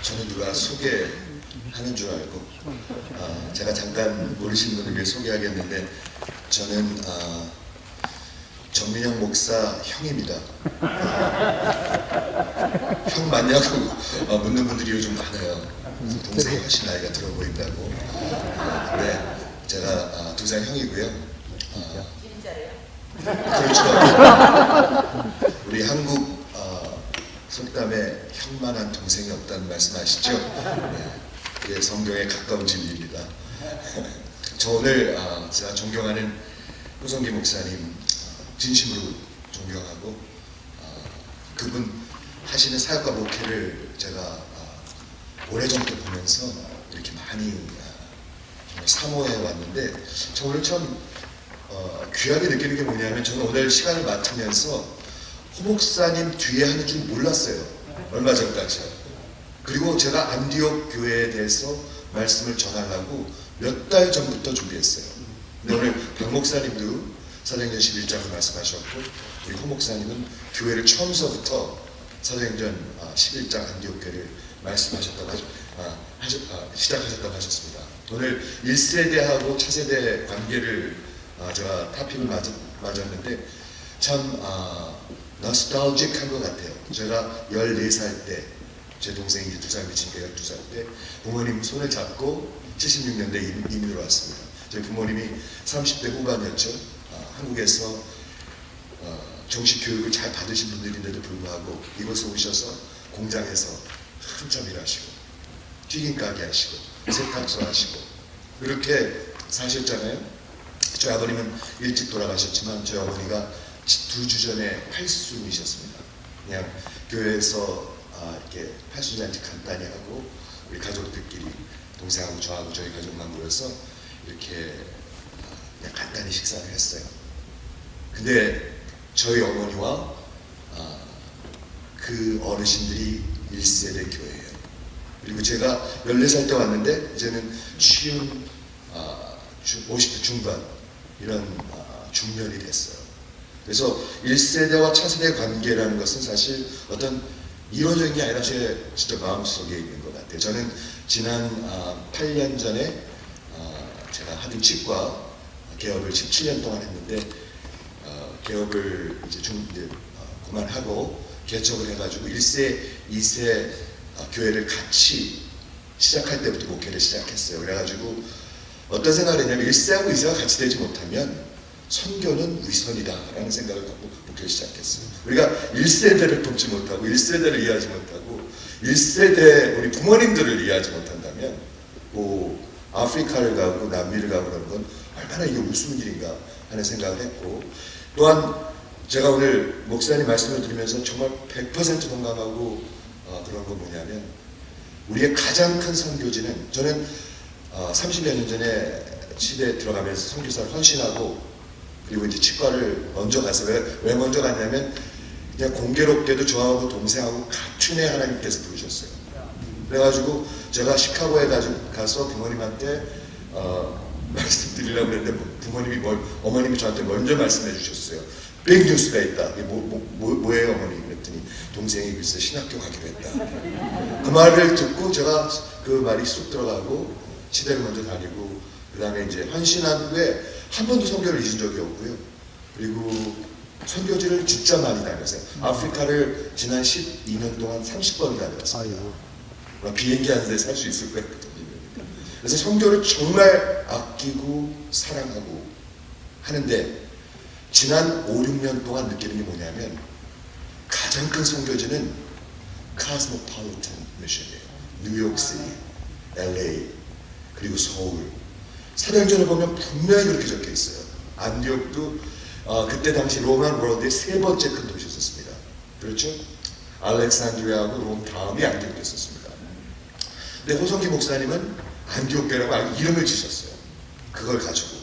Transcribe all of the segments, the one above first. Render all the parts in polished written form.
저는 누가 소개하는 줄 알고 제가 잠깐 모르시는 분을 위해 소개하겠는데 저는 정민영 목사 형입니다. 형 맞냐고 묻는 분들이 요즘 많아요. 동생이 훨씬 나이가 들어 보인다고. 네, 제가 두 살 형이고요. 그렇죠. 우리 한국 속담에 형만한 동생이 없다는 말씀 아시죠? 네, 그게 성경에 가까운 진리입니다. 저 오늘 제가 존경하는 호성기 목사님 진심으로 존경하고 그분 하시는 사역과 목회를 제가 오래전부터 보면서 이렇게 많이 정말 사모해 왔는데 저 오늘 참 귀하게 느끼는 게 뭐냐면 저는 오늘 시간을 맡으면서 호 목사님 뒤에 하는 줄 몰랐어요. 얼마 전까지요. 그리고 제가 안디옥 교회에 대해서 말씀을 전하려고 몇 달 전부터 준비했어요. 근데 오늘 박 목사님도 사도행전 11장을 말씀하셨고 우리 호 목사님은 교회를 처음서부터 사도행전 11장 안디옥 교회를 말씀하셨다고 시작하셨다고 하셨습니다. 오늘 1세대하고 차세대 관계를 제가 타픽을 맞았는데 참 노스탈직한 것 같아요. 제가 14살 때 제 동생이 2살 미치니까 12살 때 부모님 손을 잡고 76년대 이민을 왔습니다. 저희 부모님이 30대 후반이었죠. 한국에서 정식 교육을 잘 받으신 분들인데도 불구하고 이곳에 오셔서 공장에서 한참 일하시고 튀김 가게 하시고 세탁소 하시고 그렇게 사셨잖아요. 저희 아버님은 일찍 돌아가셨지만 저희 어머니가 2주 전에 팔순이셨습니다. 그냥 교회에서 이렇게 팔순잔치 간단히 하고 우리 가족들끼리 동생하고 저하고 저희 가족만 모여서 이렇게 그냥 간단히 식사를 했어요. 근데 저희 어머니와 그 어르신들이 1세대 교회예요. 그리고 제가 14살 때 왔는데 이제는 쉬운 50대 중반 이런 중년이 됐어요. 그래서 1세대와 차세대 관계라는 것은 사실 어떤 이론적인 게 아니라 제 진짜 마음속에 있는 것 같아요. 저는 지난 8년 전에 제가 하던 치과 개업을 17년 동안 했는데 개업을 이제 그만하고 개척을 해가지고 1세, 2세 교회를 같이 시작할 때부터 목회를 시작했어요. 그래가지고 어떤 생각을 했냐면 1세하고 2세가 같이 되지 못하면 선교는 위선이다 라는 생각을 갖고 목회를 시작했어요. 우리가 1세대를 돕지 못하고 1세대를 이해하지 못하고 1세대 우리 부모님들을 이해하지 못한다면 뭐 아프리카를 가고 남미를 가고 그런 건 얼마나 이게 무슨 일인가 하는 생각을 했고 또한 제가 오늘 목사님 말씀을 드리면서 정말 100% 동감하고 그런 건 뭐냐면 우리의 가장 큰 선교지는 저는 30여 년 전에 시대에 들어가면서 선교사를 헌신하고 그리고 이제 치과를 먼저 갔어요. 왜 먼저 갔냐면 그냥 공교롭게도 저하고 동생하고 같은 해 하나님께서 부르셨어요. 그래가지고 제가 시카고에 가서 부모님한테 말씀드리려고 했는데 부모님이 어머님이 저한테 먼저 말씀해 주셨어요. 백뉴스가 있다. 이게 뭐예요 어머니? 그랬더니 동생이 글쎄 신학교 가기로 했다. 그 말을 듣고 제가 그 말이 쑥 들어가고 시대를 먼저 다니고 그 다음에 이제 헌신한 후에 한 번도 선교를 잊은 적이 없고요. 그리고 선교지를 진짜 많이 다녔어요. 아프리카를 지난 12년 동안 30번을 다녔습니다. 비행기 한 대 살 수 있을 거예요. 그래서 선교를 정말 아끼고 사랑하고 하는데 지난 5, 6년 동안 느끼는 게 뭐냐면 가장 큰 선교지는 카스모폴리탄 미션이에요. 뉴욕시티, LA, 그리고 서울. 사도행전을 보면 분명히 그렇게 적혀 있어요. 안디옥도 그때 당시 로만 월드의 3번째 큰 도시였습니다. 그렇죠? 알렉산드리아하고 롬 다음이 안디옥이었습니다. 근데 호성기 목사님은 안디옥교회라고 이름을 지셨어요. 그걸 가지고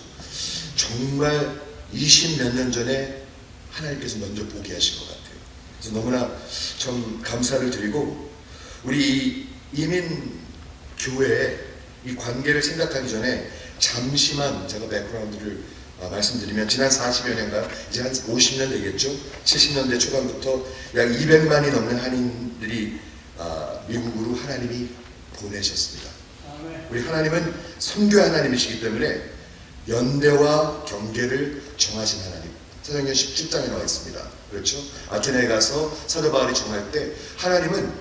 정말 20몇 년 전에 하나님께서 먼저 보게 하신 것 같아요. 그래서 너무나 좀 감사를 드리고 우리 이민 교회의 이 관계를 생각하기 전에 잠시만 제가 백그라운드를 말씀드리면 지난 40여 년간 이제 한 50년 되겠죠. 70년대 초반부터 약 200만이 넘는 한인들이 미국으로 하나님이 보내셨습니다. 우리 하나님은 선교 하나님이시기 때문에 연대와 경계를 정하신 하나님. 사도행전 17장에 나와 있습니다. 그렇죠? 아테네에 가서 사도 바울이 정할 때 하나님은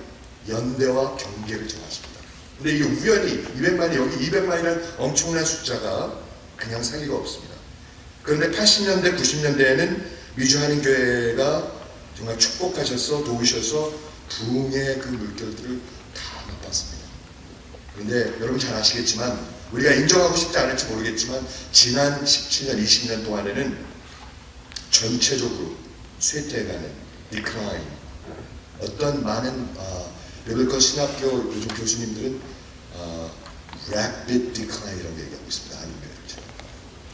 연대와 경계를 정하십니다. 근데 이게 우연히 200만이 여기 200만이라는 엄청난 숫자가 그냥 살 리가 없습니다. 그런데 80년대 90년대에는 미주 한인교회가 정말 축복하셔서 도우셔서 부흥의 그 물결들을 다 맛봤습니다. 그런데 여러분 잘 아시겠지만 우리가 인정하고 싶지 않을지 모르겠지만 지난 17년 20년 동안에는 전체적으로 쇠퇴해가는 decline, 어떤 많은 레벨컬 신학교 요즘 교수님들은 rapid decline이라고 얘기하고 있습니다. 한인교회를.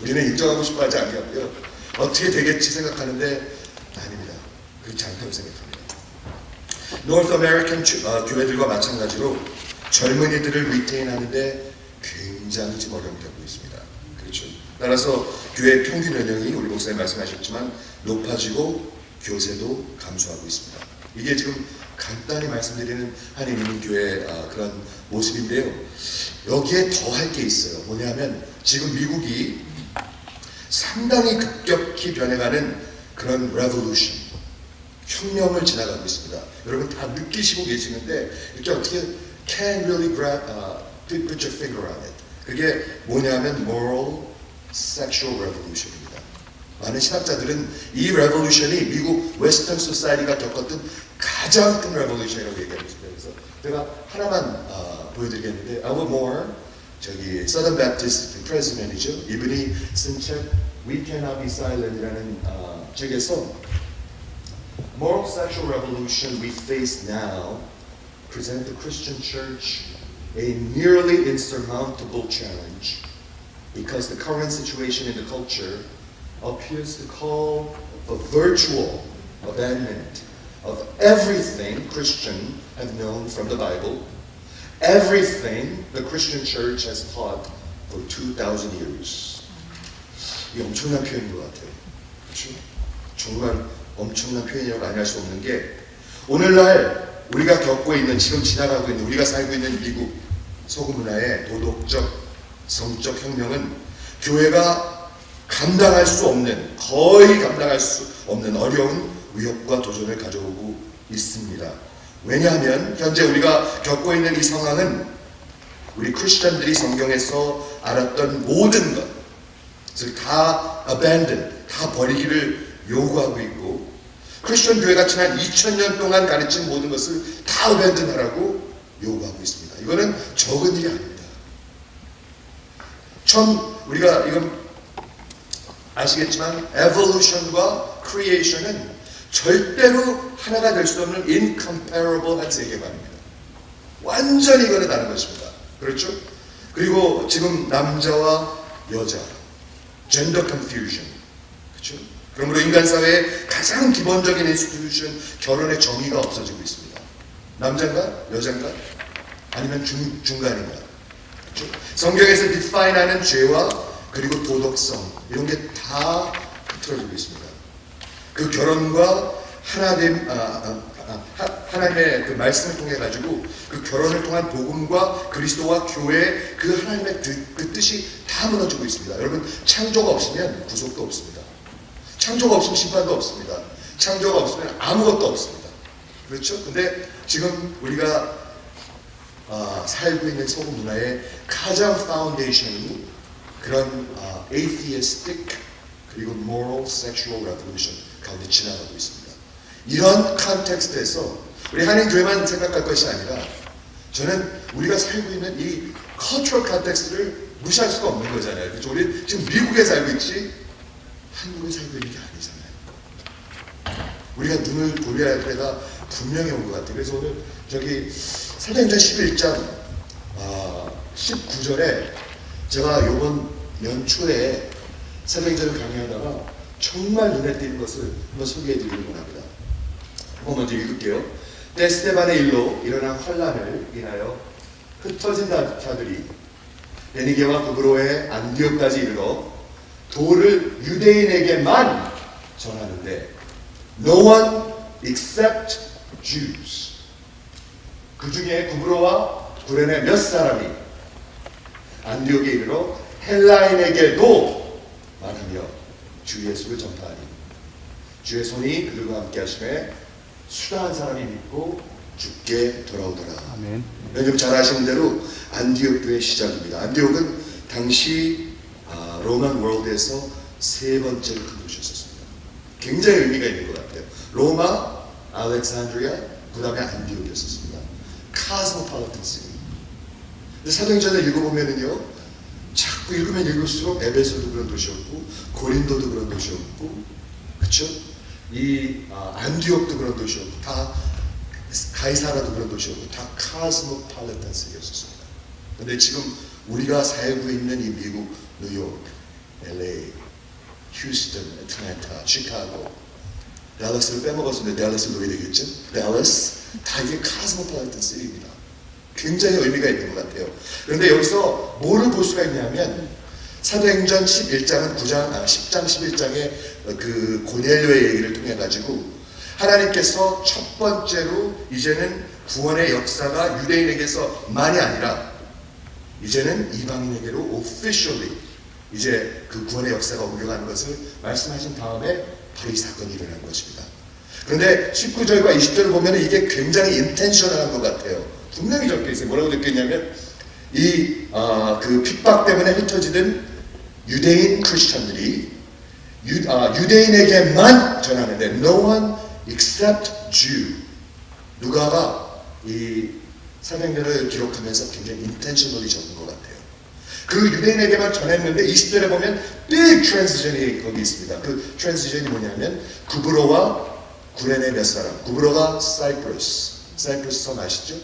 우리는 인정하고 싶어 하지 않겠고요. 어떻게 되겠지 생각하는데 아닙니다. 그렇지 않다고 생각합니다. North American 교회들과 마찬가지로 젊은이들을 리테인하는데 굉장히 지금 어려움을 겪고 있습니다. 그렇죠. 따라서 교회 평균 연령이 우리 목사님 말씀하셨지만 높아지고 교세도 감소하고 있습니다. 이게 지금 간단히 말씀드리는 한인민교회 그런 모습인데요. 여기에 더 할 게 있어요. 뭐냐면 지금 미국이 상당히 급격히 변해가는 그런 revolution, 혁명을 지나가고 있습니다. 여러분 다 느끼시고 계시는데 이렇게 어떻게 can't really put your finger on it. 그게 뭐냐면 moral sexual revolution입니다. 많은 신학자들은 이 revolution이 미국 웨스턴 소사이티가 겪었던 가장 큰 revolution이라고 얘기하고 있습니다. 그래서 제가 하나만 보여드리겠는데 Albert Moore, 저기 Southern Baptist President이죠. 이분이 쓴 책 We Cannot Be Silent이라는 책에서 Moral Sexual Revolution We Face Now present the Christian Church a nearly insurmountable challenge because the current situation in the culture appears to call for virtual abandonment of everything Christian have known from the Bible, everything the Christian church has taught for 2,000 years. 이 엄청난 표현인 것 같아요. 그렇죠? 정말 엄청난 표현이라고 아니할 수 없는 게 오늘날 우리가 겪고 있는 지금 지나가고 있는 우리가 살고 있는 미국 서구 문화의 도덕적 성적 혁명은 교회가 감당할 수 없는 거의 감당할 수 없는 어려운 위협과 도전을 가져오고 있습니다. 왜냐하면 현재 우리가 겪고 있는 이 상황은 우리 크리스천들이 성경에서 알았던 모든 것을 다 abandon, 다 버리기를 요구하고 있고 크리스천 교회가 지난 2000년 동안 가르친 모든 것을 다 abandon하라고 요구하고 있습니다. 이거는 적은 일이 아닙니다. 처음 우리가 이건 아시겠지만 evolution과 creation은 절대로 하나가 될 수 없는 incomparable한 세계관입니다. 완전히 이거는 다른 것입니다. 그렇죠? 그리고 지금 남자와 여자, gender confusion, 그렇죠? 그러므로 인간 사회의 가장 기본적인 인스티튜션, 결혼의 정의가 없어지고 있습니다. 남자인가? 여자인가? 아니면 중간인가? 그렇죠? 성경에서 define하는 죄와 그리고 도덕성 이런 게 다 흐트러지고 있습니다. 그 결혼과 하나님의 그 말씀을 통해 가지고 그 결혼을 통한 복음과 그리스도와 교회 그 하나님의 그 뜻이 다 무너지고 있습니다. 여러분 창조가 없으면 구속도 없습니다. 창조가 없으면 심판도 없습니다. 창조가 없으면 아무것도 없습니다. 그렇죠? 근데 지금 우리가 살고 있는 서구 문화의 가장 파운데이션이 그런 atheistic 그리고 moral sexual revolution 가운데 지나가고 있습니다. 이런 컨텍스트에서 우리 한인교회만 생각할 것이 아니라 저는 우리가 살고 있는 이 cultural 컨텍스트를 무시할 수가 없는 거잖아요. 그렇죠? 우리 지금 미국에 살고 있지 한국에 살고 있는 게 아니잖아요. 우리가 눈을 돌려야 할 때가 분명히 온 것 같아요. 그래서 오늘 저기 사도행전 11장 19절에 제가 요번 연초에 사도행전을 강의하다가 정말 눈에 띄는 것을 한번 소개해 드리려고 합니다. 한번 먼저 읽을게요. 때 스데반의 일로 일어난 환란을 인하여 흩어진 자들이 베니게와 구브로의 안디옥까지 이르러 도를 유대인에게만 전하는데 No one except Jews. 그 중에 구브로와 구레네 몇 사람이 안디옥에 이르러 헬라인에게도 말하며 주 예수를 전파하니 주의 손이 그들과 함께 하심에 수다 한 사람이 믿고 죽게 돌아오더라. 아멘. 여러분 잘 아시는 대로 안디옥 교회의 시작입니다. 안디옥은 당시 로만 월드에서 세 번째로 큰 도시였습니다. 굉장히 의미가 있는 것 같아요. 로마, 알렉산드리아, 그 다음에 안디옥이었습니다. 카스모폴리탄 시티. 근데 사도행전을 읽어보면은요, 자꾸 읽으면 읽을수록 에베소도 그런 도시였고, 고린도도 그런 도시였고, 그렇죠? 이 안디옥도 그런 도시였고, 다 가이사라도 그런 도시였고, 다 카스모폴리탄 시티였습니다. 근데 지금 우리가 살고 있는 이 미국, 뉴욕, LA, 휴스턴, 애틀랜타, 시카고, 댈러스를 빼먹었는데 댈러스 놓게 되겠죠? 댈러스, 다 이게 카스모폴리탄 시티입니다. 굉장히 의미가 있는 것 같아요. 그런데 여기서 뭐를 볼 수가 있냐면 사도행전 11장은 10장 11장의 그 고넬료의 얘기를 통해 가지고 하나님께서 첫 번째로 이제는 구원의 역사가 유대인에게서만이 아니라 이제는 이방인에게로 officially 이제 그 구원의 역사가 옮겨가는 것을 말씀하신 다음에 바로 이 사건이 일어난 것입니다. 그런데 19절과 20절을 보면 이게 굉장히 인텐셔널한 것 같아요. 분명히 적혀 있어요. 뭐라고 적혀 있냐면 그 핍박 때문에 흩어지던 유대인 크리스천들이 유대인에게만 전하는데 no one except Jew. 누가가 이 사도행전을 기록하면서 굉장히 인텐셔널이 적은 것 같아요. 그 유대인에게만 전했는데 20절에 보면 big transition이 거기 있습니다. 그 transition이 뭐냐면 구브로와 구레네 몇 사람. 구브로가 사이프러스 섬 아시죠?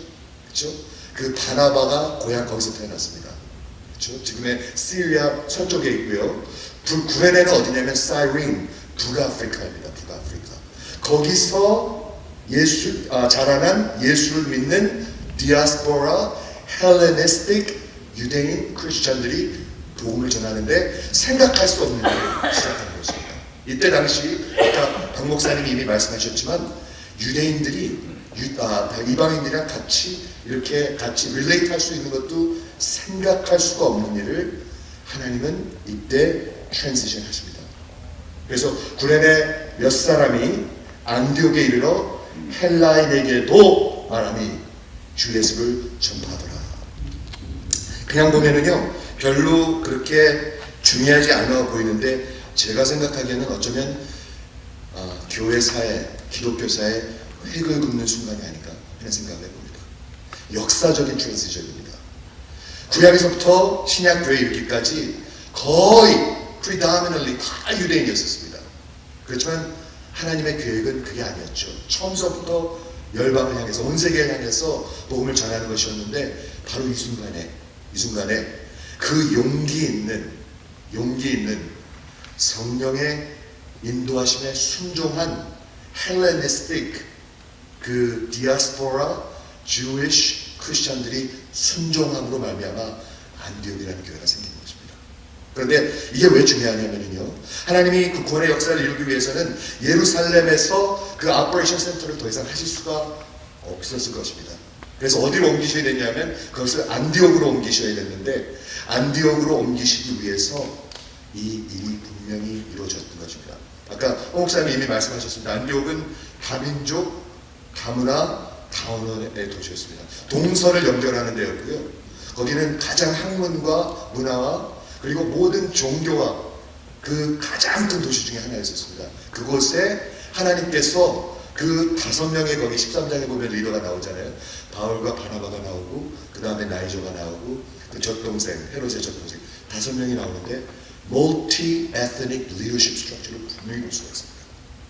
그렇죠? 그 바나바가 고향 거기서 태어났습니다. 그렇죠? 지금의 시리아 서쪽에 있고요. 구레네는 어디냐면 사이린, 북아프리카입니다. 북아프리카. 거기서 자라난 예수를 믿는 디아스포라, 헬레니스틱 유대인 크리스천들이 복음을 전하는데 생각할 수 없는 일을 시작하는 것입니다. 이때 당시 아까 박 목사님이 이미 말씀하셨지만 유대인들이 이방인들이랑 같이 릴레이트 할 수 있는 것도 생각할 수가 없는 일을 하나님은 이때 트랜지션 하십니다. 그래서 구레네 몇 사람이 안디옥에 이르러 헬라인에게도 말하니 주 예수를 전파하더라. 그냥 보면은요 별로 그렇게 중요하지 않아 보이는데 제가 생각하기에는 어쩌면 교회사에 기독교사에 획을 긋는 순간이 아닌가 하는 생각을 해봅니다. 역사적인 트랜지션입니다. 구약에서부터 신약교회 이르기까지 거의 predominantly 다 유대인이었습니다. 그렇지만 하나님의 계획은 그게 아니었죠. 처음서부터 열방을 향해서 온 세계를 향해서 복음을 전하는 것이었는데 바로 이 순간에 그 용기 있는 성령의 인도하심에 순종한 헬레니스틱 그 디아스포라 Jewish 크리스천들이 순종함으로 말미암아 안디옥이라는 교회가 생긴 것입니다. 그런데 이게 왜 중요하냐면요, 하나님이 그 구원의 역사를 이루기 위해서는 예루살렘에서 그 오퍼레이션 센터를 더 이상 하실 수가 없었을 것입니다. 그래서 어디로 옮기셔야 됐냐면 그것을 안디옥으로 옮기셔야 됐는데 안디옥으로 옮기시기 위해서 이 일이 분명히 이루어졌던 것입니다. 아까 홍 목사님이 이미 말씀하셨습니다. 안디옥은 다민족, 다문화, 다언어의 도시였습니다. 동서를 연결하는 데였고요. 거기는 가장 학문과 문화와 그리고 모든 종교와 그 가장 큰 도시 중에 하나였습니다. 그곳에 하나님께서 그 5명의 거기 13장에 보면 리더가 나오잖아요. 바울과 바나바가 나오고 그 다음에 나이저가 나오고 그 젖동생 헤롯의 젖동생 5명이 나오는데 multi-ethnic leadership structure를 분명히 볼 수가 있습니다.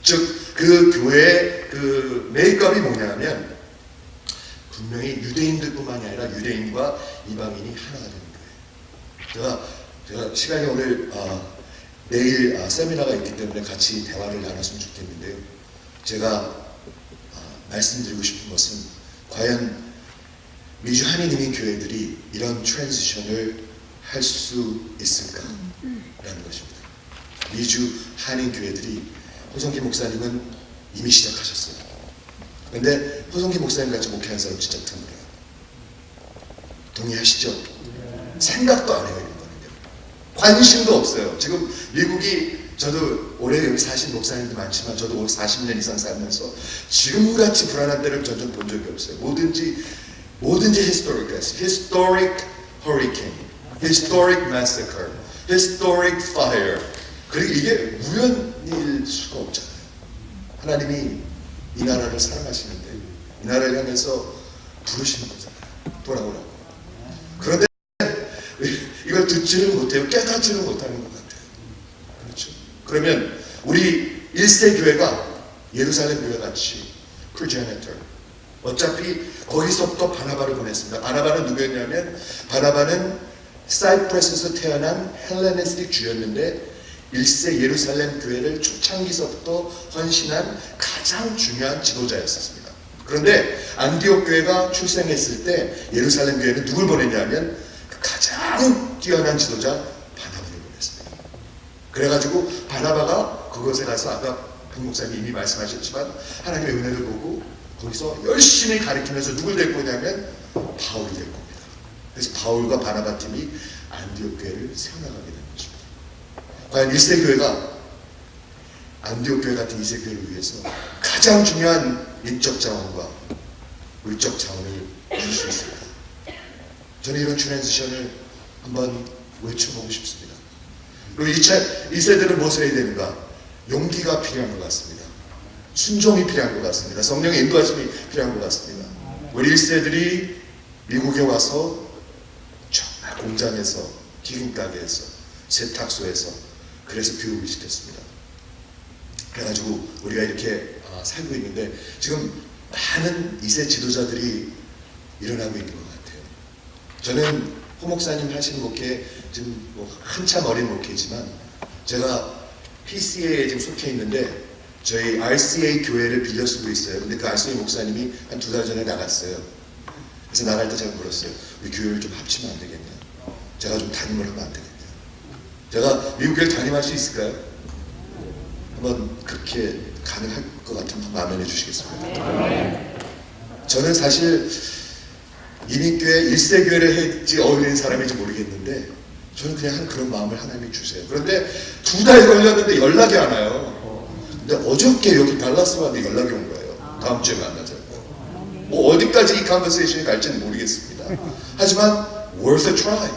즉 그 교회의 그 메이크업이 뭐냐면 분명히 유대인들뿐만이 아니라 유대인과 이방인이 하나가 되는 거예요. 제가 시간이 오늘 내일 세미나가 있기 때문에 같이 대화를 나눴으면 좋겠는데요. 제가 말씀드리고 싶은 것은 과연 미주 한인이민 교회들이 이런 트랜지션을 할 수 있을까라는 것입니다. 미주 한인 교회들이 호성기 목사님은 이미 시작하셨어요. 그런데 호성기 목사님 같이 목회하는 사람 진짜 드물어요. 동의하시죠? 생각도 안 해요, 이런 거는요. 관심도 없어요. 지금 미국이, 저도 오래 여기 사신 목사님도 많지만 저도 40년 이상 살면서 지금같이 불안한 때를 전혀 본 적이 없어요. 뭐든지 historic hurricane, historic massacre, historic fire. 그리고 이게 우연일 수가 없잖아요. 하나님이 이 나라를 사랑하시는데 이 나라를 향해서 부르시는 거잖아요. 돌아오라고. 그런데 이걸 듣지를 못해요. 깨닫지를 못하는 것 같아요. 그렇죠? 그러면 우리 1세 교회가 예루살렘 교회 같이 프로제네터, 어차피 거기서부터 바나바를 보냈습니다. 바나바는 누구였냐면 바나바는 사이프러스에서 태어난 헬레니스틱 주였는데 1세 예루살렘 교회를 초창기서부터 헌신한 가장 중요한 지도자였습니다. 그런데 안디옥 교회가 출생했을 때 예루살렘 교회는 누굴 보냈냐면 가장 뛰어난 지도자 바나바를 보냈습니다. 그래가지고 바나바가 그곳에 가서 아까 박 목사님이 이미 말씀하셨지만 하나님의 은혜를 보고 거기서 열심히 가르치면서 누굴 데리고 오냐면 바울이 데리고 옵니다. 그래서 바울과 바나바 팀이 안디옥 교회를 세워나가게 된 것입니다. 과연 1세 교회가 안디옥 교회 같은 2세 교회를 위해서 가장 중요한 인적 자원과 물적 자원을 줄 수 있을까? 저는 이런 트랜지션을 한번 외쳐보고 싶습니다. 그리고 2세들은 무엇을 해야 되는가? 용기가 필요한 것 같습니다. 순종이 필요한 것 같습니다. 성령의 인도하심이 필요한 것 같습니다. 우리 1세들이 미국에 와서 정말 공장에서, 튀김가게에서, 세탁소에서 그래서 교육을 시켰습니다. 그래가지고 우리가 이렇게 살고 있는데 지금 많은 2세 지도자들이 일어나고 있는 것 같아요. 저는 호 목사님 하시는 목회 지금 뭐 한참 어린 목회지만 제가 PCA에 지금 속해 있는데 저희 RCA 교회를 빌려 쓰고 있어요. 근데 그 RCA 목사님이 한 2달 전에 나갔어요. 그래서 나갈 때 제가 물었어요. 우리 교회를 좀 합치면 안 되겠냐? 제가 좀 담임을 하면 안 되겠냐? 제가 미국 교회를 담임할 수 있을까요? 한번 그렇게 가능할 것 같으면 마음에 주시겠습니다. 저는 사실 이민교회 1세 교회를 할지 어울리는 사람인지 모르겠는데 저는 그냥 한 그런 마음을 하나님이 주세요. 그런데 2달 걸렸는데 연락이 안 와요. 근데 어저께 여기 달라스 왔는데 연락이 온 거예요. 다음 주에 만나자고. 뭐 어디까지 이 컨버세이션이 갈지는 모르겠습니다. 하지만 worth a try.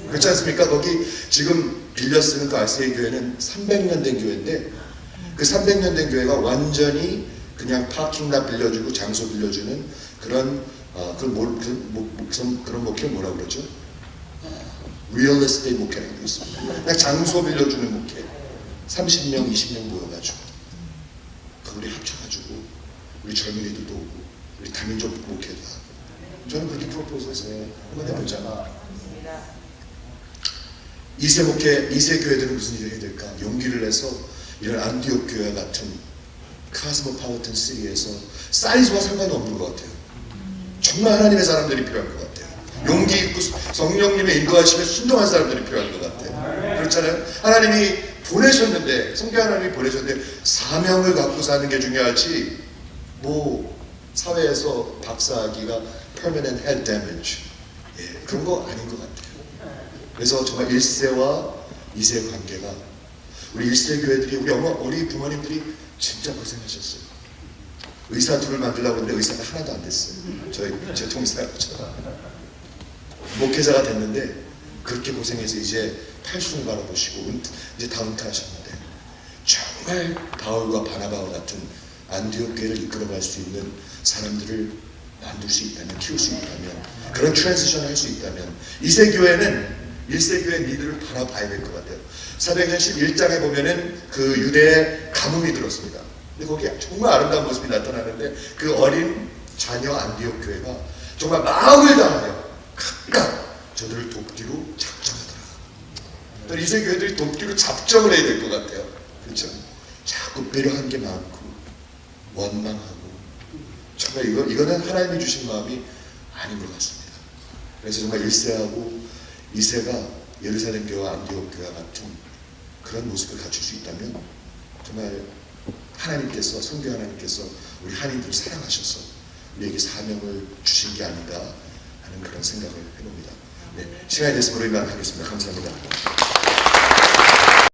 그렇지 않습니까? 거기 지금 빌려 쓰는 그 RCA 교회는 300년 된 교회인데 그 300년 된 교회가 완전히 그냥 파킹lot 빌려주고 장소 빌려주는 그런 그런 목회를 뭐라고 그러죠? Real estate 목회라고 있습니다. 그냥 장소 빌려주는 목회. 30명, 20명 모여가지고 우리 합쳐가지고 우리 젊은이들도 오고 우리 다민족 목회도 하고 저는 그렇게 프로포즈해서 한번 해보자. 2세 목회, 2세 교회들은 무슨 일을 해야 될까? 용기를 내서 이런 안디옥 교회 같은 카스모폴리탄 시리에서 사이즈와 상관이 없는 것 같아요. 정말 하나님의 사람들이 필요한 것 같아요. 용기 있고 성령님의 인도하심에 순종한 사람들이 필요한 것 같아요. 그렇잖아요. 하나님이 보내셨는데, 성경 하나님이 보내셨는데 사명을 갖고 사는 게 중요하지 뭐 사회에서 박사하기가 permanent head damage 그런 거 아닌 것 같아요. 그래서 정말 1세와 2세 관계가 우리 1세 교회들이 우리 부모님들이 진짜 고생하셨어요. 의사 둘을 만들려고 했는데 의사가 하나도 안 됐어요. 제 동생하고 목회자가 됐는데 그렇게 고생해서 이제 팔순을 바라보시고 이제 다운트하셨는데 정말 바울과 바나바와 같은 안디옥 교회를 이끌어갈 수 있는 사람들을 만들 수 있다면, 키울 수 있다면, 그런 트랜지션을 할 수 있다면 2세 교회는 1세 교회 니들을 바라봐야 될 것 같아요. 사도행전 11장에 보면은 그 유대에 가뭄이 들었습니다. 근데 거기 정말 아름다운 모습이 나타나는데 그 어린 자녀 안디옥 교회가 정말 마음을 다하여 각각 저들을 돕기로 작정하더라. 2세 교회들이 돕기로 작정을 해야 될 것 같아요. 그렇죠? 자꾸 배려한 게 많고 원망하고 정말 이거는 하나님이 주신 마음이 아닌 것 같습니다. 그래서 정말 1세하고 2세가 예루살렘 교회와 안디옥 교회와 같은 그런 모습을 갖출 수 있다면 정말 하나님께서, 성경 하나님께서 우리 한인들을 사랑하셔서 우리에게 사명을 주신 게 아닌가 하는 그런 생각을 해봅니다. 네, 시간이 돼서 모르기만 하겠습니다. 감사합니다.